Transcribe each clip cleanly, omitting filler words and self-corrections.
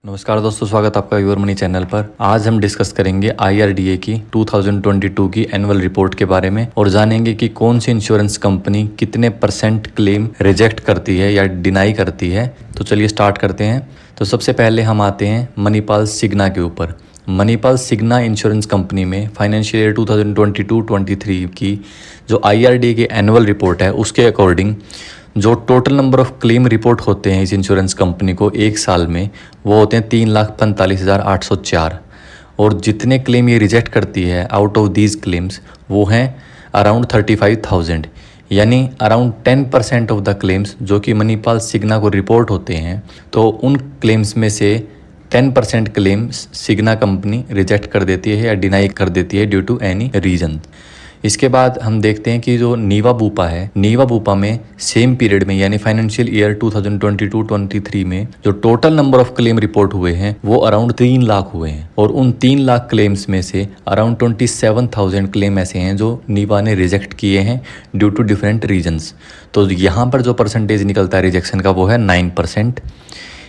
नमस्कार दोस्तों, स्वागत आपका योर मनी चैनल पर। आज हम डिस्कस करेंगे IRDA की 2022 की एनुअल रिपोर्ट के बारे में और जानेंगे कि कौन सी इंश्योरेंस कंपनी कितने परसेंट क्लेम रिजेक्ट करती है या डिनाई करती है। तो चलिए स्टार्ट करते हैं। तो सबसे पहले हम आते हैं मणिपाल सिग्ना के ऊपर। मणिपाल सिग्ना इंश्योरेंस कंपनी में फाइनेंशियल ईयर 2022-23 की जो IRDA की एनुअल रिपोर्ट है उसके अकॉर्डिंग जो total number of claim report होते हैं इस इंश्योरेंस कंपनी को एक साल में वो होते हैं 3,45,804 और जितने क्लेम ये रिजेक्ट करती है आउट ऑफ दीज क्लेम्स वो हैं अराउंड 35,000, यानी अराउंड 10% ऑफ द क्लेम्स जो कि मणिपाल सिग्ना को रिपोर्ट होते हैं तो उन क्लेम्स में से 10% क्लेम्स सिग्ना कंपनी रिजेक्ट कर देती है या डिनाई कर देती है ड्यू टू एनी रीजन। इसके बाद हम देखते हैं कि जो नीवा बूपा है, नीवा बूपा में सेम पीरियड में यानी फाइनेंशियल ईयर 2022-23 में जो total number of claim report हुए हैं वो अराउंड 3 लाख हुए हैं और उन 3 लाख क्लेम्स में से अराउंड 27,000 क्लेम ऐसे हैं जो नीवा ने रिजेक्ट किए हैं ड्यू टू डिफरेंट रीजन्स। तो यहाँ पर जो परसेंटेज निकलता है रिजेक्शन का वो है 9%।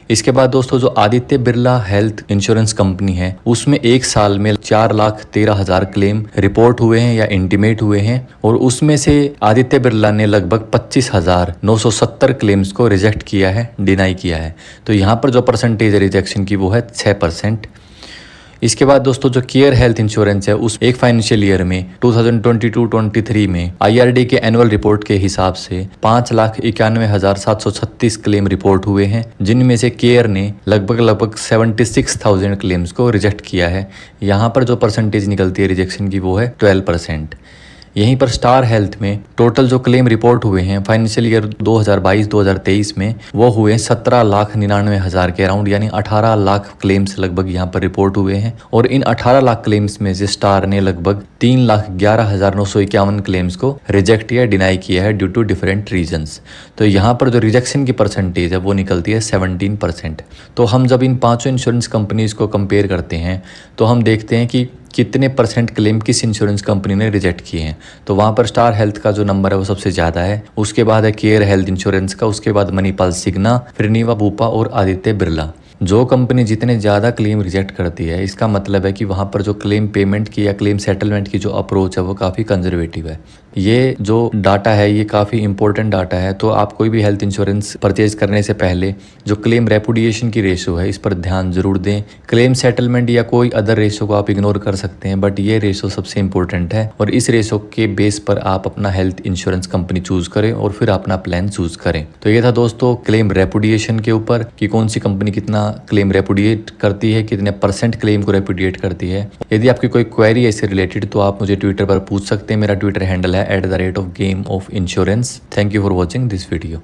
इसके बाद दोस्तों जो Aditya Birla health insurance company है उसमें एक साल में 4,13,000 क्लेम रिपोर्ट हुए हैं या इंटीमेट हुए हैं और उसमें से आदित्य बिरला ने लगभग 25,970 क्लेम्स को रिजेक्ट किया है, डिनाई किया है। तो यहाँ पर जो परसेंटेज रिजेक्शन की वो है 6%। इसके बाद दोस्तों जो केयर हेल्थ इंश्योरेंस है उस एक फाइनेंशियल ईयर में 2022-23 में IRDA के एनुअल रिपोर्ट के हिसाब से 5,91,736 क्लेम रिपोर्ट हुए हैं जिनमें से केयर ने लगभग 76,000 क्लेम्स को रिजेक्ट किया है। यहाँ पर जो परसेंटेज निकलती है रिजेक्शन की वो है 12%। यहीं पर स्टार हेल्थ में टोटल जो क्लेम रिपोर्ट हुए हैं फाइनेंशियल ईयर 2022-2023 में वो हुए 17,99,000 के अराउंड, यानी 18 लाख क्लेम्स लगभग यहाँ पर रिपोर्ट हुए हैं और इन 18 लाख क्लेम्स में से स्टार ने लगभग 3,11,951 क्लेम्स को रिजेक्ट या डिनाई किया है ड्यू टू डिफरेंट रीजंस। तो यहाँ पर जो रिजेक्शन की परसेंटेज है वो निकलती है 17%। तो हम जब इन पाँचों इंश्योरेंस कंपनीज को कंपेयर करते हैं तो हम देखते हैं कि कितने परसेंट क्लेम किस इंश्योरेंस कंपनी ने रिजेक्ट किए हैं। तो वहाँ पर स्टार हेल्थ का जो नंबर है वो सबसे ज़्यादा है, उसके बाद है केयर हेल्थ इंश्योरेंस का, उसके बाद मणिपाल सिग्ना, फिर नीवा बूपा और आदित्य बिरला। जो कंपनी जितने ज़्यादा क्लेम रिजेक्ट करती है इसका मतलब है कि वहाँ पर जो क्लेम पेमेंट की या क्लेम सेटलमेंट की जो अप्रोच है वो काफ़ी कंजर्वेटिव है। ये जो डाटा है ये काफ़ी इंपॉर्टेंट डाटा है। तो आप कोई भी हेल्थ इंश्योरेंस परचेज करने से पहले जो क्लेम रेपुडिएशन की रेशो है इस पर ध्यान जरूर दें। क्लेम सेटलमेंट या कोई अदर रेशो को आप इग्नोर कर सकते हैं बट ये रेशो सबसे इंपॉर्टेंट है और इस रेशो के बेस पर आप अपना हेल्थ इंश्योरेंस कंपनी चूज करें और फिर अपना प्लान चूज करें। तो ये था दोस्तों क्लेम रेपुडिएशन के ऊपर कि कौन सी कंपनी कितना क्लेम रेपुडिएट करती है, कितने परसेंट क्लेम को रेपुडिएट करती है। यदि आपकी कोई क्वेरी है इससे रिलेटेड तो आप मुझे ट्विटर पर पूछ सकते हैं। मेरा ट्विटर हैंडल है @game of insurance। Thank you for watching this video.